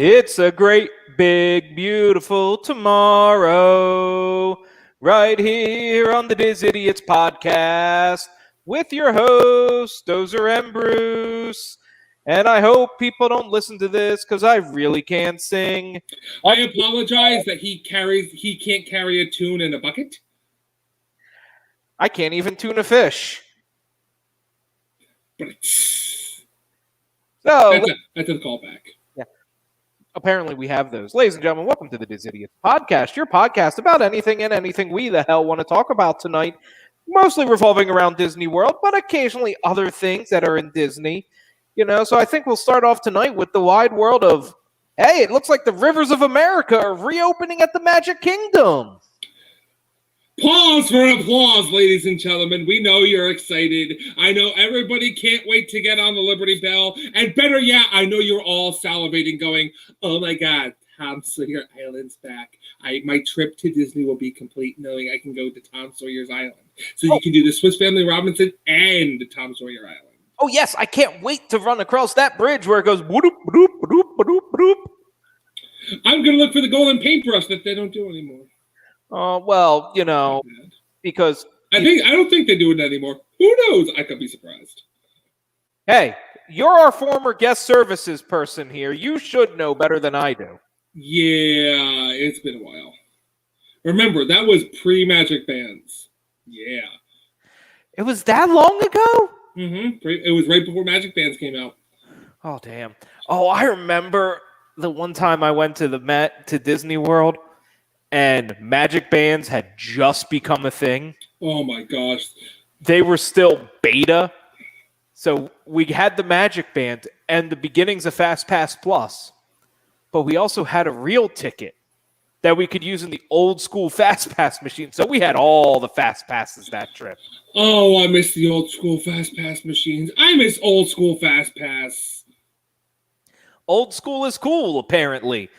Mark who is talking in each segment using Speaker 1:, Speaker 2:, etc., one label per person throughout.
Speaker 1: It's a great, big, beautiful tomorrow, right here on the Diz Idiots podcast with your hosts, Dozer and Bruce. And I hope people don't listen to this because I really can't sing.
Speaker 2: I apologize that he can't carry a tune in a bucket.
Speaker 1: I can't even tune a fish.
Speaker 2: But
Speaker 1: So
Speaker 2: that's a callback.
Speaker 1: apparently we have those. Ladies and gentlemen, welcome to the Diz Idiots podcast, your podcast about anything and anything we the hell want to talk about tonight, mostly revolving around Disney World, but occasionally other things that are in Disney. So I think we'll start off tonight with the wide world of, hey, it looks like the rivers of America are reopening at the Magic Kingdom.
Speaker 2: Pause for applause, ladies and gentlemen. We know you're excited. I know everybody can't wait to get on the Liberty Bell. And better yet, I know you're all salivating going, oh my God, Tom Sawyer Island's back. My trip to Disney will be complete knowing I can go to Tom Sawyer's Island. So you can do the Swiss Family Robinson and Tom Sawyer Island.
Speaker 1: Oh, yes, I can't wait to run across that bridge where it goes boop, boop, boop, boop, boop.
Speaker 2: I'm going to look for the golden paintbrush that they don't do anymore.
Speaker 1: Because
Speaker 2: I don't think they do it anymore. Who knows? I could be surprised.
Speaker 1: Hey, you're our former guest services person here. You should know better than I do.
Speaker 2: Yeah, it's been a while. Remember, that was pre-Magic Bands. Yeah.
Speaker 1: It was that long ago?
Speaker 2: Mm-hmm. It was right before Magic Bands came out.
Speaker 1: Oh, damn. Oh, I remember the one time I went to Disney World and Magic Bands had just become a thing.
Speaker 2: Oh, my gosh.
Speaker 1: They were still beta. So we had the Magic Band and the beginnings of Fast Pass Plus. But we also had a real ticket that we could use in the old school Fast Pass machine. So we had all the Fast Passes that trip.
Speaker 2: Oh, I miss the old school Fast Pass machines. I miss old school Fast Pass.
Speaker 1: Old school is cool, apparently.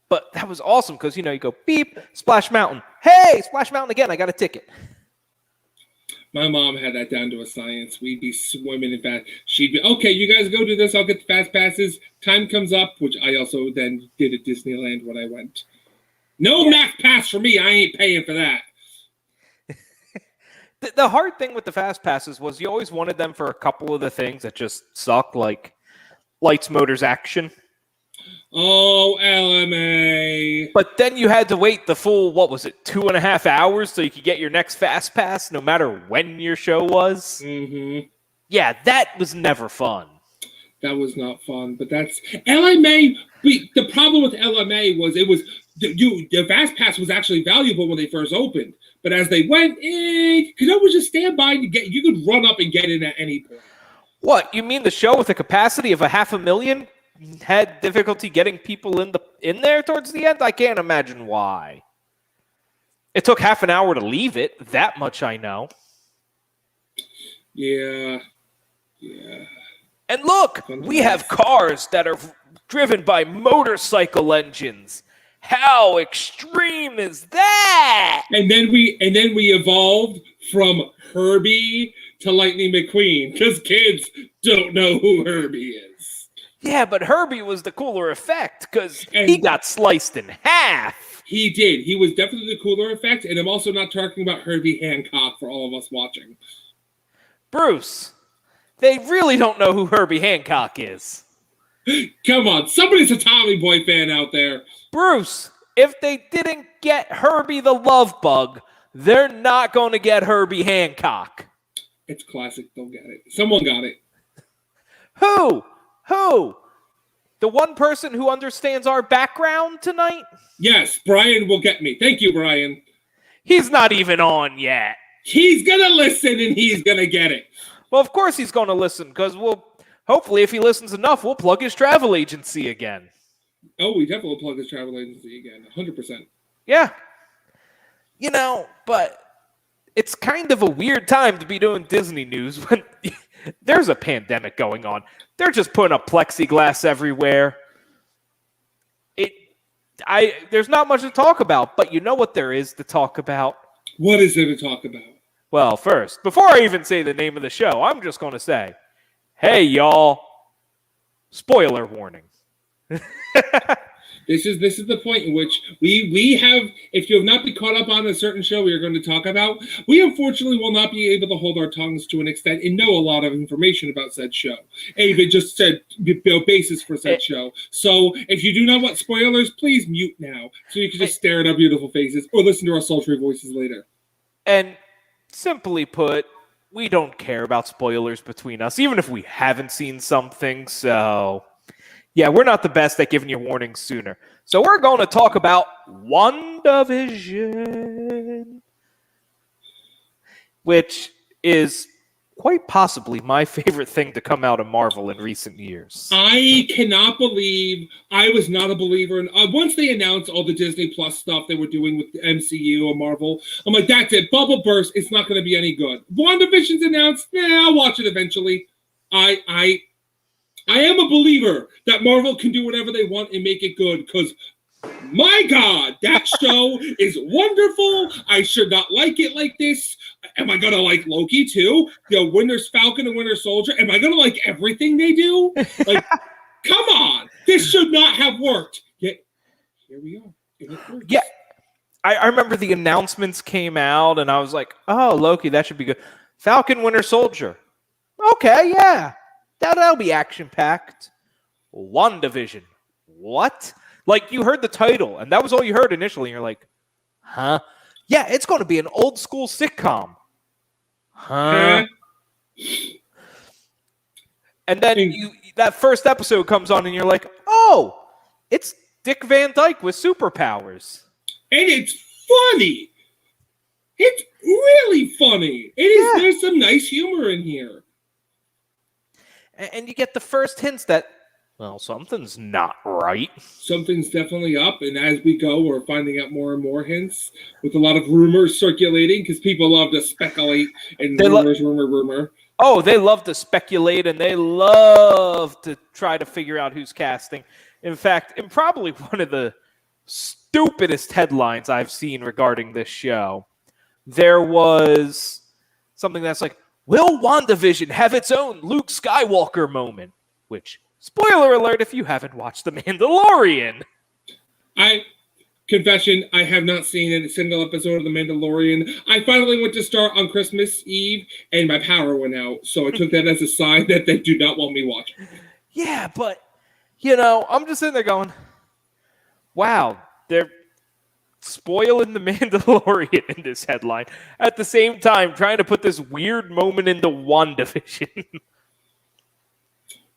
Speaker 1: But that was awesome because, you go beep, Splash Mountain. Hey, Splash Mountain again. I got a ticket.
Speaker 2: My mom had that down to a science. We'd be swimming in fast. She'd be, okay, you guys go do this. I'll get the Fast Passes. Time comes up, which I also then did at Disneyland when I went. No Max Pass for me. I ain't paying for that.
Speaker 1: The hard thing with the Fast Passes was you always wanted them for a couple of the things that just suck, like Lights, Motors, Action.
Speaker 2: Oh, LMA.
Speaker 1: But then you had to wait the full, 2.5 hours so you could get your next Fast Pass no matter when your show was?
Speaker 2: Mm-hmm.
Speaker 1: Yeah, that was never fun.
Speaker 2: That was not fun, but that's... LMA, the problem with LMA was the Fast Pass was actually valuable when they first opened. But as they went, because that was just stand by and you could run up and get in at any point.
Speaker 1: What, you mean the show with a capacity of 500,000 had difficulty getting people in there towards the end? I can't imagine why. It took half an hour to leave it. That much I know.
Speaker 2: Yeah.
Speaker 1: And look, we have cars that are driven by motorcycle engines. How extreme is that?
Speaker 2: And then we evolved from Herbie to Lightning McQueen because kids don't know who Herbie is.
Speaker 1: Yeah, but Herbie was the cooler effect because he got sliced in half.
Speaker 2: He did. He was definitely the cooler effect, and I'm also not talking about Herbie Hancock for all of us watching.
Speaker 1: Bruce, they really don't know who Herbie Hancock is.
Speaker 2: Come on, somebody's a Tommy Boy fan out there.
Speaker 1: Bruce, if they didn't get Herbie the Love Bug, they're not going to get Herbie Hancock.
Speaker 2: It's classic. They'll get it. Someone got it.
Speaker 1: Who? The one person who understands our background tonight?
Speaker 2: Yes, Brian will get me. Thank you, Brian.
Speaker 1: He's not even on yet.
Speaker 2: He's going to listen and he's going to get it.
Speaker 1: Well, of course he's going to listen because hopefully if he listens enough, we'll plug his travel agency again.
Speaker 2: Oh, we definitely will plug his travel agency again. 100%.
Speaker 1: Yeah. But it's kind of a weird time to be doing Disney news when there's a pandemic going on. They're just putting up plexiglass everywhere. There's not much to talk about, but you know what there is to talk about?
Speaker 2: What is there to talk about?
Speaker 1: Well, first, before I even say the name of the show, I'm just going to say, hey, y'all, spoiler warning.
Speaker 2: This is the point in which we have, if you have not been caught up on a certain show we are going to talk about, we unfortunately will not be able to hold our tongues to an extent and know a lot of information about said show. And even just said basis for said show. So if you do not want spoilers, please mute now so you can just stare at our beautiful faces or listen to our sultry voices later.
Speaker 1: And simply put, we don't care about spoilers between us, even if we haven't seen something. So yeah, we're not the best at giving you warnings sooner. So we're going to talk about WandaVision, which is quite possibly my favorite thing to come out of Marvel in recent years.
Speaker 2: I cannot believe I was not a believer in once they announced all the Disney Plus stuff they were doing with the MCU or Marvel. I'm like, that's it. Bubble burst. It's not going to be any good. WandaVision's announced. I'll watch it eventually. I am a believer that Marvel can do whatever they want and make it good because, my God, that show is wonderful. I should not like it like this. Am I going to like Loki too? Winter Falcon and Winter Soldier? Am I going to like everything they do? Like, come on. This should not have worked. Yet, here we are. And it works.
Speaker 1: Yeah. I remember the announcements came out and I was like, oh, Loki, that should be good. Falcon, Winter Soldier. Okay, yeah. That'll be action-packed. WandaVision. What? Like, you heard the title, and that was all you heard initially, and you're like, huh? Yeah, it's going to be an old-school sitcom. Huh? And then that first episode comes on, and you're like, oh, it's Dick Van Dyke with superpowers.
Speaker 2: And it's funny. It's really funny. There's some nice humor in here.
Speaker 1: And you get the first hints that, well, something's not right.
Speaker 2: Something's definitely up, and as we go, we're finding out more and more hints with a lot of rumors circulating because people love to speculate and rumor.
Speaker 1: Oh, they love to speculate, and they love to try to figure out who's casting. In fact, in probably one of the stupidest headlines I've seen regarding this show, there was something that's like, will WandaVision have its own Luke Skywalker moment? Which, spoiler alert if you haven't watched The Mandalorian.
Speaker 2: Confession, I have not seen a single episode of The Mandalorian. I finally went to start on Christmas Eve, and my power went out. So I took that as a sign that they do not want me watching.
Speaker 1: Yeah, but, I'm just sitting there going, wow, they're spoiling The Mandalorian in this headline. At the same time, trying to put this weird moment into WandaVision.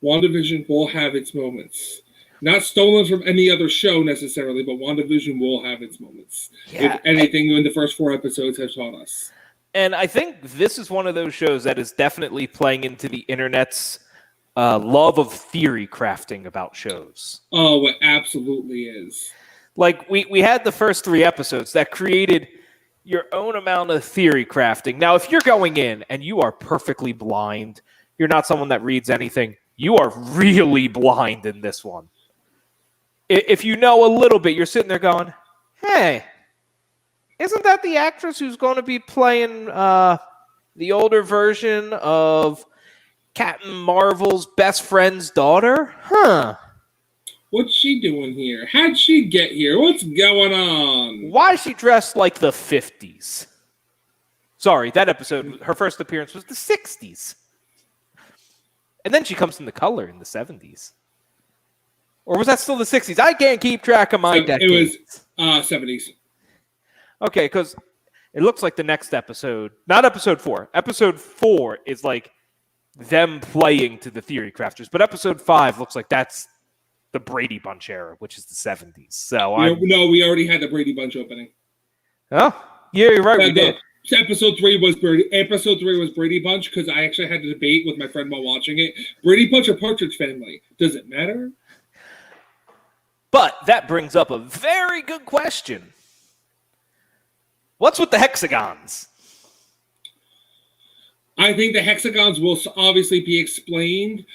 Speaker 2: WandaVision will have its moments. Not stolen from any other show necessarily, but WandaVision will have its moments.
Speaker 1: Yeah,
Speaker 2: if anything in the first 4 episodes have taught us.
Speaker 1: And I think this is one of those shows that is definitely playing into the internet's love of theory crafting about shows.
Speaker 2: Oh, it absolutely is.
Speaker 1: Like, we had the first 3 episodes that created your own amount of theory crafting. Now, if you're going in and you are perfectly blind, you're not someone that reads anything, you are really blind in this one. If you know a little bit, you're sitting there going, hey, isn't that the actress who's going to be playing the older version of Captain Marvel's best friend's daughter? Huh.
Speaker 2: What's she doing here? How'd she get here? What's going on?
Speaker 1: Why is she dressed like the 50s? Sorry, that episode, her first appearance was the 60s. And then she comes in the color in the 70s. Or was that still the 60s? I can't keep track of my decades.
Speaker 2: It was 70s.
Speaker 1: Okay, because it looks like the next episode, not episode 4. Episode 4 is like them playing to the theory crafters. But episode 5 looks like that's the Brady Bunch era, which is the 70s. So
Speaker 2: no, we already had the Brady Bunch opening.
Speaker 1: Oh, yeah, you're right. We did.
Speaker 2: Episode 3 was Brady Bunch because I actually had a debate with my friend while watching it. Brady Bunch or Partridge Family? Does it matter?
Speaker 1: But that brings up a very good question. What's with the hexagons?
Speaker 2: I think the hexagons will obviously be explained.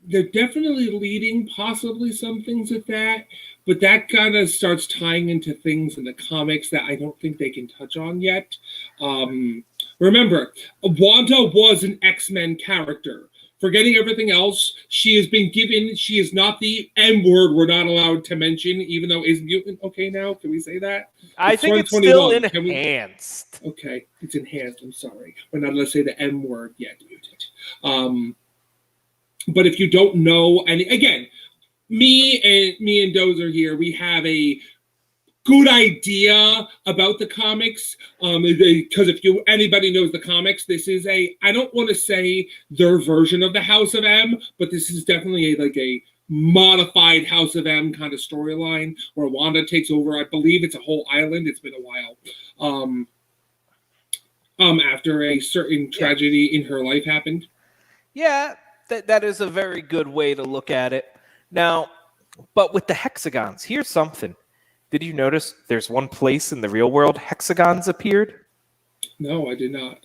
Speaker 2: They're definitely leading possibly some things with that, but that kind of starts tying into things in the comics that I don't think they can touch on yet. Remember, Wanda was an X-Men character. Forgetting everything else, she has been given, she is not the M word we're not allowed to mention, even though is mutant okay now? Can we say that?
Speaker 1: I think it's still enhanced.
Speaker 2: Okay, it's enhanced. I'm sorry. We're not allowed to say the M word yet, mutant. But if you don't know, and again, me and Dozer here, we have a good idea about the comics, because if anybody knows the comics, this is I don't want to say their version of the House of M, but this is definitely a modified House of M kind of storyline where Wanda takes over. I believe it's a whole island. It's been a while. After a certain tragedy in her life happened.
Speaker 1: Yeah, that is a very good way to look at it. Now, but with the hexagons, here's something. Did you notice there's one place in the real world hexagons appeared?
Speaker 2: No, I did not.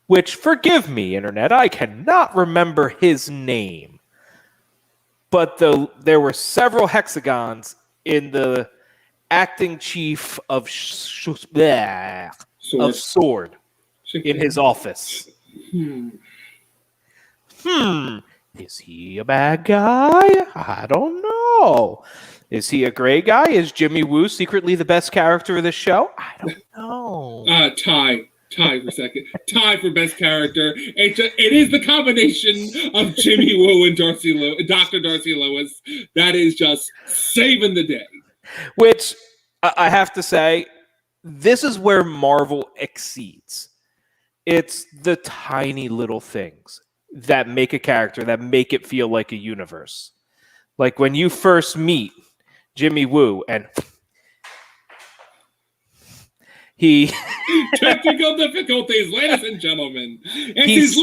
Speaker 1: Which, forgive me, Internet, I cannot remember his name. But there were several hexagons in the acting chief of Sword in his office. Is he a bad guy? I don't know. Is he a gray guy? Is Jimmy Woo secretly the best character of the show? I don't know.
Speaker 2: Tie for second. Tie for best character. It is the combination of Jimmy Woo and Dr. Darcy Lewis that is just saving the day.
Speaker 1: Which, I have to say, this is where Marvel exceeds. It's the tiny little things that make a character, that make it feel like a universe. Like when you first meet Jimmy Woo and he...
Speaker 2: Technical difficulties, ladies and gentlemen. It's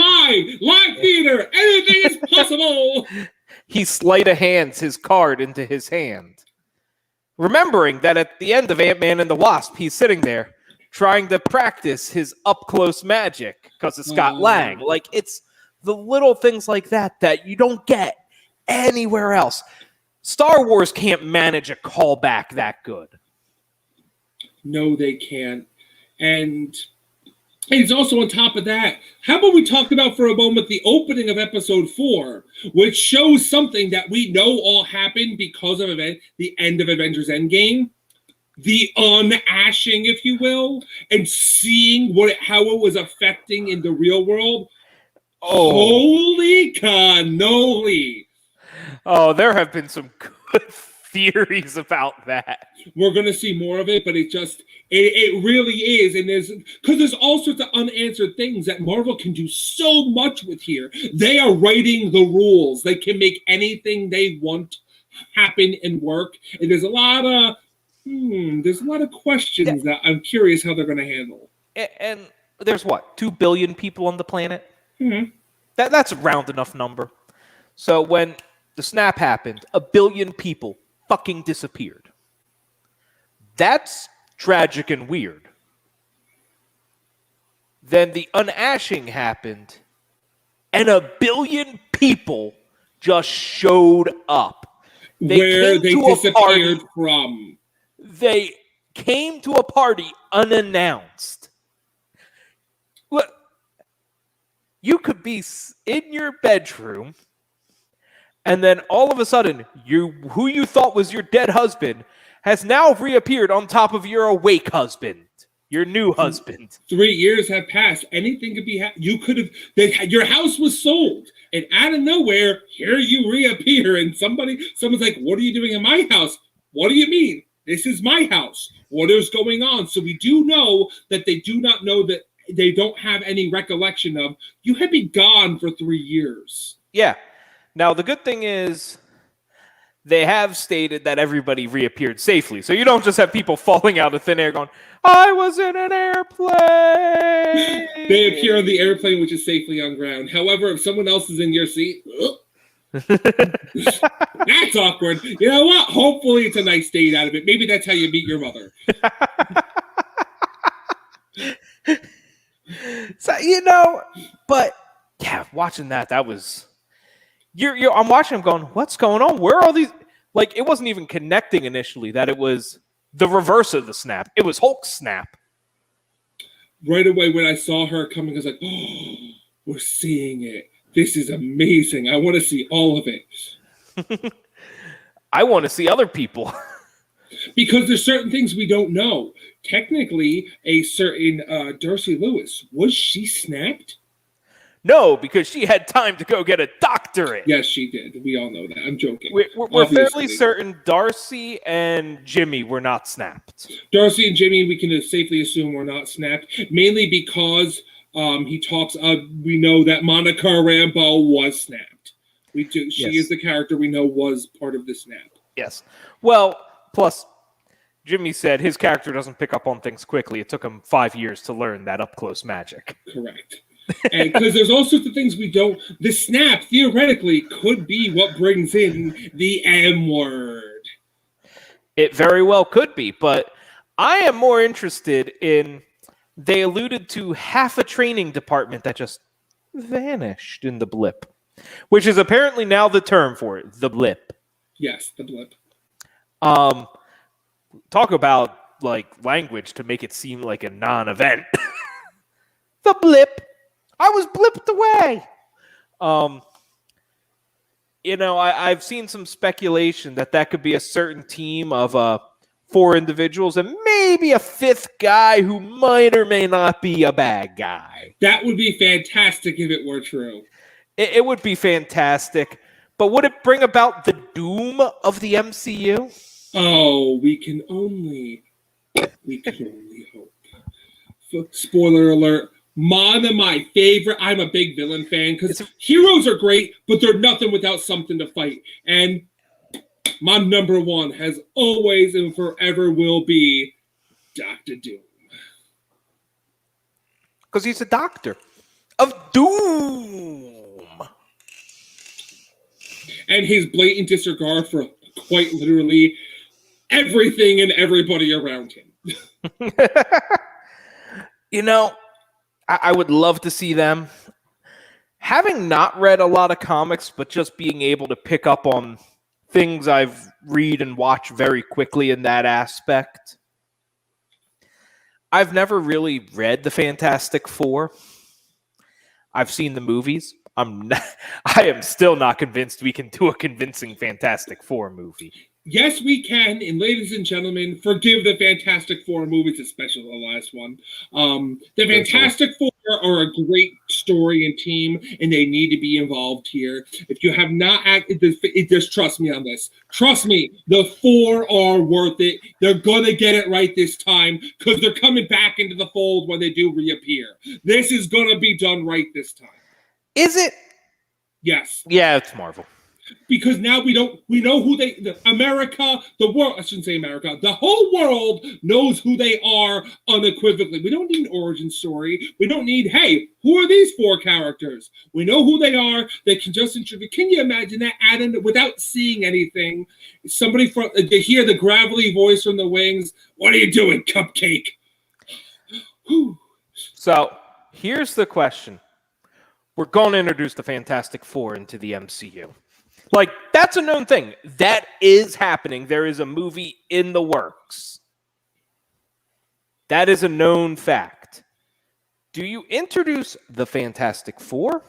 Speaker 2: live theater. Anything is possible.
Speaker 1: He sleight of hands his card into his hand. Remembering that at the end of Ant-Man and the Wasp, he's sitting there trying to practice his up-close magic because of Scott Lang. Like, it's the little things like that you don't get anywhere else. Star Wars can't manage a callback that good.
Speaker 2: No, they can't. And it's also on top of that, how about we talk about for a moment the opening of episode 4, which shows something that we know all happened because of the end of Avengers Endgame. The unashing, if you will, and seeing how it was affecting in the real world. Oh. Holy cannoli.
Speaker 1: Oh, there have been some good theories about that.
Speaker 2: We're going to see more of it, but it really is. And there's all sorts of unanswered things that Marvel can do so much with here. They are writing the rules. They can make anything they want happen and work. And there's a lot of questions that I'm curious how they're going to handle.
Speaker 1: And there's 2 billion people on the planet?
Speaker 2: Mm-hmm.
Speaker 1: That's a round enough number. So when the snap happened, 1 billion people fucking disappeared. That's tragic and weird. Then the unashing happened, and 1 billion people just showed up.
Speaker 2: Where they disappeared from.
Speaker 1: They came to a party unannounced. Look, you could be in your bedroom, and then all of a sudden, who you thought was your dead husband has now reappeared on top of your awake husband, your new husband.
Speaker 2: 3 years have passed. Anything could be you could have. Your house was sold, and out of nowhere, here you reappear, and someone's like, "What are you doing in my house?" What do you mean? This is my house. What is going on? So we do know that they do not know that they don't have any recollection of you had been gone for 3 years.
Speaker 1: Yeah. Now, the good thing is they have stated that everybody reappeared safely. So you don't just have people falling out of thin air going, I was in an airplane.
Speaker 2: They appear on the airplane, which is safely on ground. However, if someone else is in your seat, that's awkward. You know what? Hopefully it's a nice date out of it. Maybe that's how you meet your mother.
Speaker 1: So, but yeah, watching that was... I'm watching him going, what's going on? Where are all these? Like, it wasn't even connecting initially that it was the reverse of the snap. It was Hulk's snap.
Speaker 2: Right away when I saw her coming, I was like, oh, we're seeing it. This is amazing. I want to see all of it.
Speaker 1: I want to see other people.
Speaker 2: Because there's certain things we don't know. Technically, a certain Darcy Lewis, was she snapped?
Speaker 1: No, because she had time to go get a doctorate.
Speaker 2: Yes, she did. We all know that. I'm joking.
Speaker 1: We're fairly certain Darcy and Jimmy were not snapped.
Speaker 2: Darcy and Jimmy, we can safely assume, were not snapped, mainly because he talks. We know that Monica Rambeau was snapped. We do. She is the character we know was part of the snap.
Speaker 1: Yes. Well, plus Jimmy said his character doesn't pick up on things quickly. It took him 5 years to learn that up-close magic.
Speaker 2: Correct. And because there's all sorts of things we don't. The snap theoretically could be what brings in the M word.
Speaker 1: It very well could be, but I am more interested in. They alluded to half a training department that just vanished in the blip, which is apparently now the term for it, the blip.
Speaker 2: Yes, the blip.
Speaker 1: Talk about like language to make it seem like a non-event. The blip. I was blipped away. I've seen some speculation that could be a certain team of 4 individuals and maybe a 5th guy who might or may not be a bad guy.
Speaker 2: That would be fantastic if it were true.
Speaker 1: It would be fantastic, but would it bring about the doom of the MCU?
Speaker 2: Oh, we can only hope. Spoiler alert. One of my favorite. I'm a big villain fan because heroes are great, but they're nothing without something to fight. And my number one has always and forever will be Dr. Doom.
Speaker 1: Because he's a doctor of doom.
Speaker 2: And his blatant disregard for quite literally everything and everybody around him.
Speaker 1: I would love to see them. Having not read a lot of comics, but just being able to pick up on things I've read and watch very quickly in that aspect. I've never really read the Fantastic Four. I've seen the movies. I am still not convinced we can do a convincing Fantastic Four movie.
Speaker 2: Yes, we can. And ladies and gentlemen, forgive the Fantastic Four movies, especially the last one. The Fantastic Four are a great story and team, and they need to be involved here. If you have not acted, just trust me on this. Trust me, the 4 are worth it. They're going to get it right this time because they're coming back into the fold when they do reappear. This is going to be done right this time.
Speaker 1: Is it?
Speaker 2: Yes.
Speaker 1: Yeah, it's Marvel.
Speaker 2: Because now we know who America, the world, I shouldn't say America, the whole world knows who they are unequivocally. We don't need an origin story. We don't need, hey, who are these 4 characters? We know who they are. They can just introduce. Can you imagine that, Adam, without seeing anything? Somebody they hear the gravelly voice from the wings. What are you doing, Cupcake?
Speaker 1: So here's the question. We're going to introduce the Fantastic Four into the MCU. Like, that's a known thing. That is happening. There is a movie in the works. That is a known fact. Do you introduce the Fantastic Four,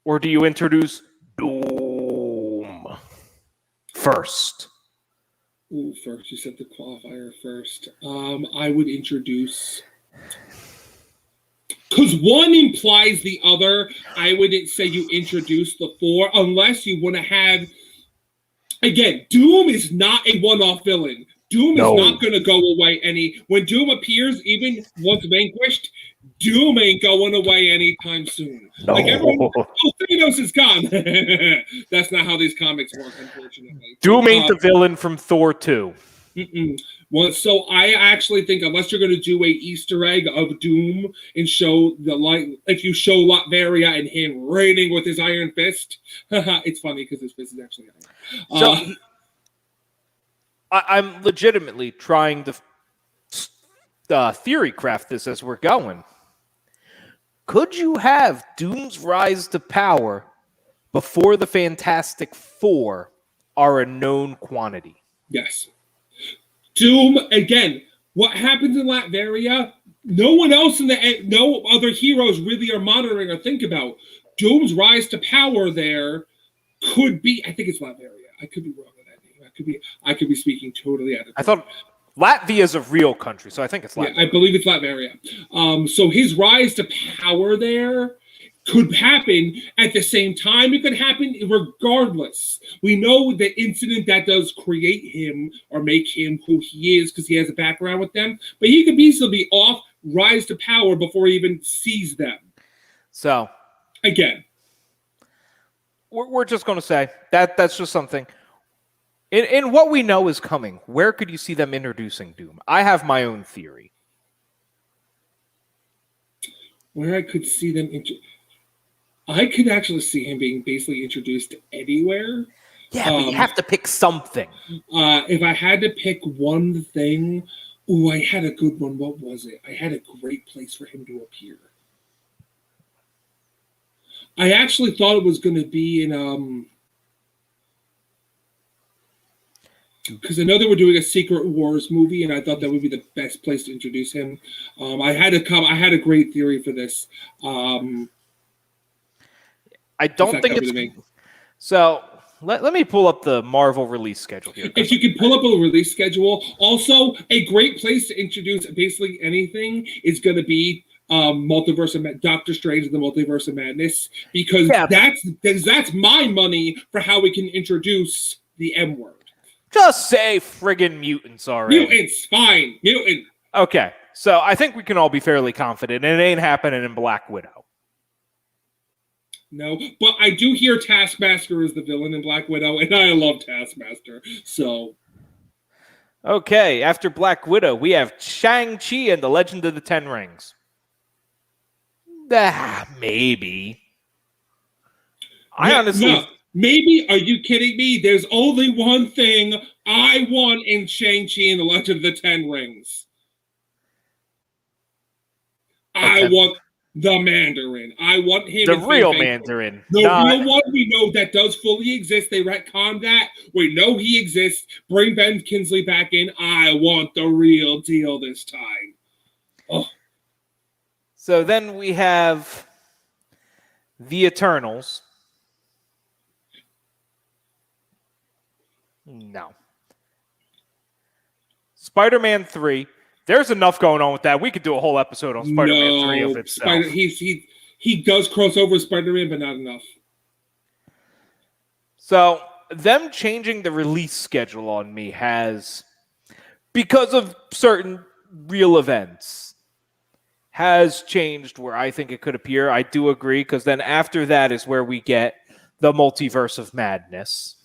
Speaker 1: or do you introduce Doom first?
Speaker 2: Ooh, first. You said the qualifier first. I would introduce... Because one implies the other. I wouldn't say you introduce the 4 unless you want to have... Again, Doom is not a one-off villain. Doom is not going to go away when Doom appears, even once vanquished, Doom ain't going away anytime soon.
Speaker 1: No.
Speaker 2: Like everyone, Thanos is gone. That's not how these comics work, unfortunately.
Speaker 1: Doom ain't the villain from Thor 2.
Speaker 2: Well, so I actually think unless you're going to do a Easter egg of Doom and show the light, if you show Latveria and him raining with his iron fist, it's funny because his fist is actually iron.
Speaker 1: So I'm legitimately trying to theory craft this as we're going. Could you have Doom's rise to power before the Fantastic Four are a known quantity?
Speaker 2: Yes. Doom, again, what happens in Latveria, no other heroes really are monitoring or think about. Doom's rise to power there could be. I think it's Latveria. I could be wrong on that name. I could be speaking totally out of.
Speaker 1: I thought Latvia is a real country, so I think it's Latvia.
Speaker 2: Yeah, I believe it's Latveria. So his rise to power there could happen at the same time. It could happen regardless. We know the incident that does create him or make him who he is because he has a background with them, but he could easily be off, rise to power before he even sees them.
Speaker 1: So,
Speaker 2: again,
Speaker 1: we're just going to say that's just something. In what we know is coming, where could you see them introducing Doom? I have my own theory.
Speaker 2: Where I could see them I could actually see him being basically introduced anywhere.
Speaker 1: Yeah, but you have to pick something.
Speaker 2: If I had to pick one thing, I had a good one. What was it? I had a great place for him to appear. I actually thought it was going to be in because I know they were doing a Secret Wars movie, and I thought that would be the best place to introduce him. I had a great theory for this.
Speaker 1: I don't think it's so. Let me pull up the Marvel release schedule here.
Speaker 2: If you can pull up a release schedule, also a great place to introduce basically anything is going to be Multiverse of Doctor Strange and the Multiverse of Madness, because that's my money for how we can introduce the M word.
Speaker 1: Just say friggin' mutants already.
Speaker 2: Mutants, fine, mutant.
Speaker 1: Okay, so I think we can all be fairly confident it ain't happening in Black Widow.
Speaker 2: No, but I do hear Taskmaster is the villain in Black Widow, and I love Taskmaster, so...
Speaker 1: Okay, after Black Widow, we have Shang-Chi and the Legend of the Ten Rings. Maybe.
Speaker 2: No, maybe? Are you kidding me? There's only one thing I want in Shang-Chi and the Legend of the Ten Rings. I want... the Mandarin. I want him.
Speaker 1: The real Mandarin.
Speaker 2: The real one we know that does fully exist. They retconned that. We know he exists. Bring Ben Kingsley back in. I want the real deal this time. Oh.
Speaker 1: So then we have the Eternals. No. Spider-Man 3. There's enough going on with that. We could do a whole episode on Spider-Man 3 of itself.
Speaker 2: He does cross over Spider-Man, but not enough.
Speaker 1: So, them changing the release schedule on me has, because of certain real events, has changed where I think it could appear. I do agree, because then after that is where we get the Multiverse of Madness.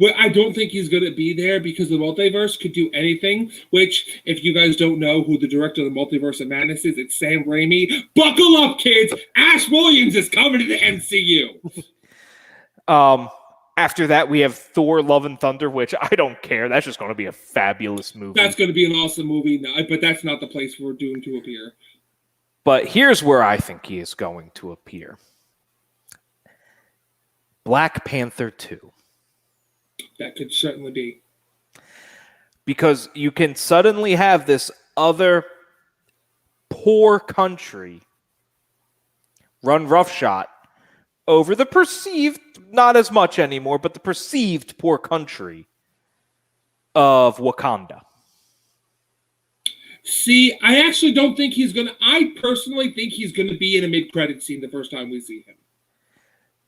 Speaker 2: Well, I don't think he's going to be there because the multiverse could do anything, which, if you guys don't know who the director of the Multiverse of Madness is, it's Sam Raimi. Buckle up, kids! Ash Williams is coming to the MCU!
Speaker 1: After that, we have Thor, Love and Thunder, which I don't care. That's just going to be a fabulous movie.
Speaker 2: That's going to be an awesome movie, but that's not the place for Doom to appear.
Speaker 1: But here's where I think he is going to appear. Black Panther 2.
Speaker 2: That could certainly be.
Speaker 1: Because you can suddenly have this other poor country run roughshod over the perceived, not as much anymore, but the perceived poor country of Wakanda.
Speaker 2: See, I actually don't think he's going to... I personally think he's going to be in a mid-credit scene the first time we see him.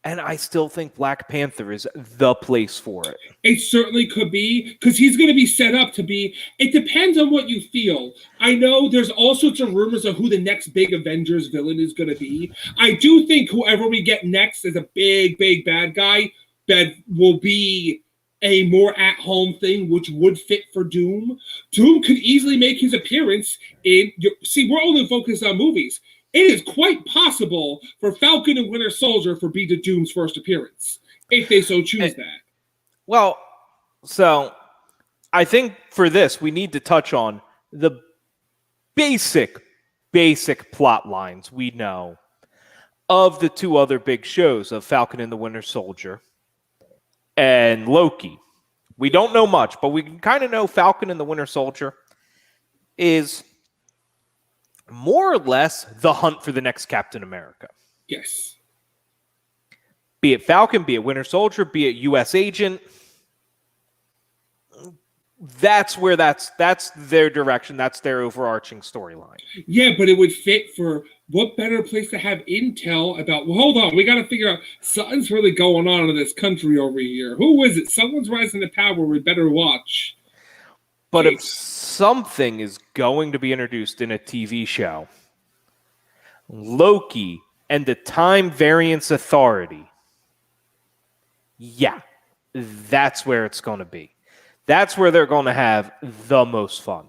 Speaker 1: And I still think Black Panther is the place for it.
Speaker 2: It certainly could be, because he's going to be set up to be... It depends on what you feel. I know there's all sorts of rumors of who the next big Avengers villain is going to be. I do think whoever we get next is a big, big bad guy that will be a more at-home thing, which would fit for Doom. Doom could easily make his appearance in... See, we're only focused on movies. It is quite possible for Falcon and Winter Soldier for be Doom's first appearance, if they so choose that.
Speaker 1: Well, so I think for this, we need to touch on the basic plot lines we know of the two other big shows of Falcon and the Winter Soldier and Loki. We don't know much, but we can kind of know Falcon and the Winter Soldier is more or less the hunt for the next Captain America.
Speaker 2: Yes.
Speaker 1: Be it Falcon, be it Winter Soldier, be it U.S. Agent. That's their direction. That's their overarching storyline.
Speaker 2: Yeah, but it would fit for what better place to have intel about, well, hold on, we got to figure out something's really going on in this country over here. Who is it? Someone's rising to power. We better watch.
Speaker 1: But if something is going to be introduced in a TV show, Loki and the Time Variance Authority, yeah, that's where it's going to be. That's where they're going to have the most fun.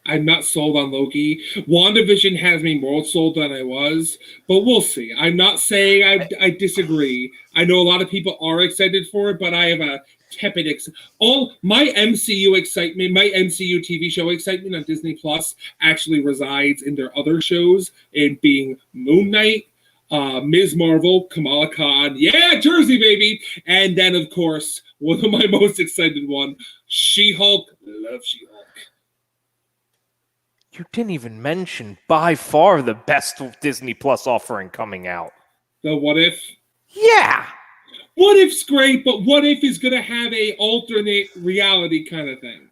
Speaker 2: I'm not sold on Loki. WandaVision has me more sold than I was, but we'll see. I'm not saying I disagree. I know a lot of people are excited for it, but I have a tepid all my MCU excitement, my MCU TV show excitement on Disney Plus actually resides in their other shows, in being Moon Knight, Ms. Marvel, Kamala Khan, yeah, Jersey baby, and then of course one of my most excited one, She-Hulk. Love She-Hulk.
Speaker 1: You didn't even mention by far the best Disney Plus offering coming out.
Speaker 2: The What If?
Speaker 1: Yeah.
Speaker 2: What If's great, but What If is going to have a alternate reality kind of thing.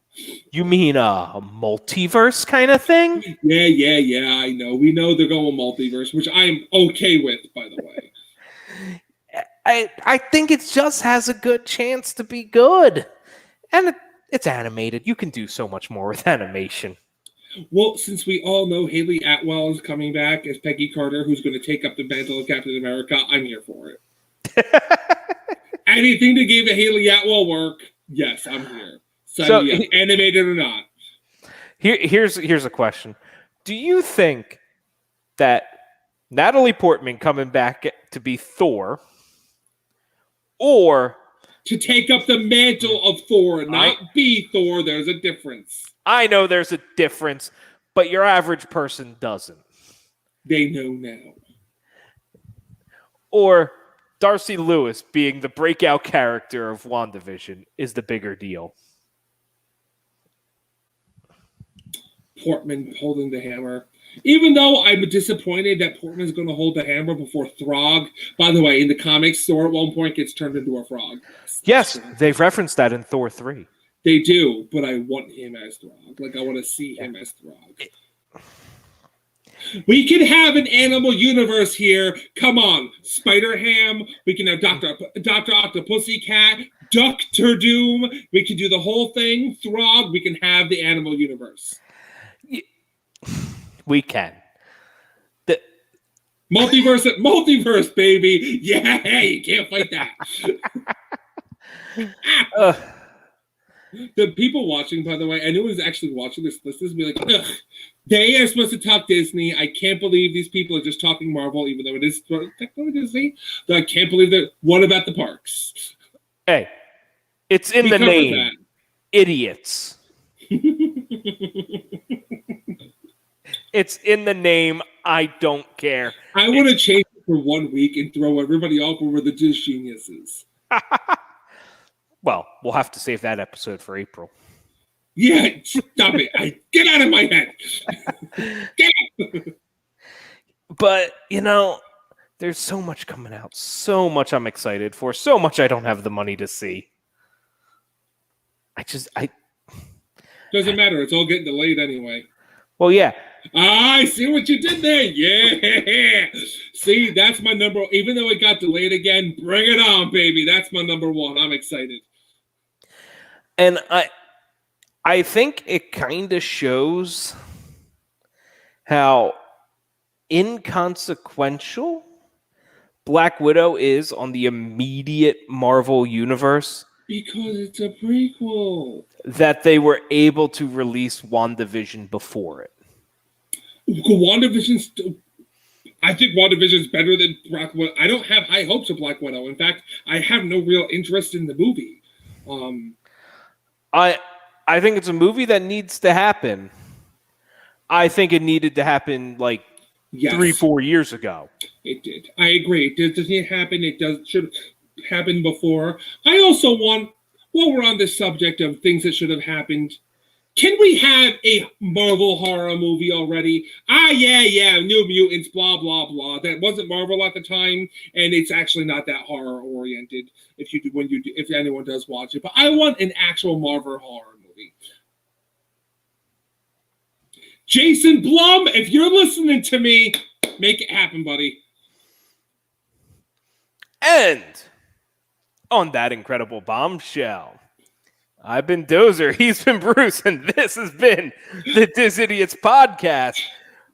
Speaker 1: You mean a multiverse kind of thing?
Speaker 2: Yeah, I know. We know they're going multiverse, which I'm okay with, by the way.
Speaker 1: I think it just has a good chance to be good. And it's animated. You can do so much more with animation.
Speaker 2: Well, since we all know Haley Atwell is coming back as Peggy Carter, who's going to take up the mantle of Captain America, I'm here for it. Anything to give Haley Atwell work, yes, I'm here. So yeah, animated or not.
Speaker 1: Here's a question. Do you think that Natalie Portman coming back to be Thor, or
Speaker 2: to take up the mantle of Thor, not be Thor, there's a difference.
Speaker 1: I know there's a difference, but your average person doesn't.
Speaker 2: They know now.
Speaker 1: Or Darcy Lewis being the breakout character of WandaVision is the bigger deal.
Speaker 2: Portman holding the hammer. Even though I'm disappointed that Portman's going to hold the hammer before Throg. By the way, in the comics, Thor at one point gets turned into a frog.
Speaker 1: Yes, they've referenced that in Thor 3.
Speaker 2: They do, but I want him as Throg. Like, I want to see him as Throg. We can have an animal universe here. Come on. Spider-Ham. We can have Dr. Octopussycat, Doctor Doom. We can do the whole thing. Throg. We can have the animal universe.
Speaker 1: We can.
Speaker 2: Multiverse, baby. Yeah, you can't fight that. The people watching, by the way, anyone who's actually watching this, listeners be like, ugh, they are supposed to talk Disney. I can't believe these people are just talking Marvel, even though it is technically Disney. I can't believe that. What about the parks?
Speaker 1: Hey, it's in the name. That. Idiots. It's in the name. I don't care.
Speaker 2: I want to change it for 1 week and throw everybody off over the Dish geniuses.
Speaker 1: Well, we'll have to save that episode for April.
Speaker 2: Yeah, stop it. Get out of my head. Get out.
Speaker 1: But, there's so much coming out. So much I'm excited for. So much I don't have the money to see.
Speaker 2: Doesn't matter. It's all getting delayed anyway.
Speaker 1: Well, yeah.
Speaker 2: I see what you did there. Yeah. See, that's my number. Even though it got delayed again, bring it on, baby. That's my number one. I'm excited.
Speaker 1: And I think it kind of shows how inconsequential Black Widow is on the immediate Marvel universe.
Speaker 2: Because it's a prequel.
Speaker 1: That they were able to release WandaVision before it.
Speaker 2: I think WandaVision is better than Black Widow. I don't have high hopes of Black Widow. In fact, I have no real interest in the movie.
Speaker 1: I think it's a movie that needs to happen. I think it needed to happen 3-4 years ago.
Speaker 2: It did. I agree. It does need to happen. Should have happened before. I also want, while we're on this subject of things that should have happened, Can we have a Marvel horror movie already? Yeah, New Mutants, blah, blah, blah. That wasn't Marvel at the time, and it's actually not that horror-oriented if anyone does watch it. But I want an actual Marvel horror movie. Jason Blum, if you're listening to me, make it happen, buddy.
Speaker 1: And on that incredible bombshell, I've been Dozer, he's been Bruce, and this has been the Diz Idiots podcast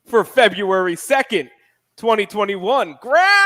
Speaker 1: for February 2nd, 2021. Ground!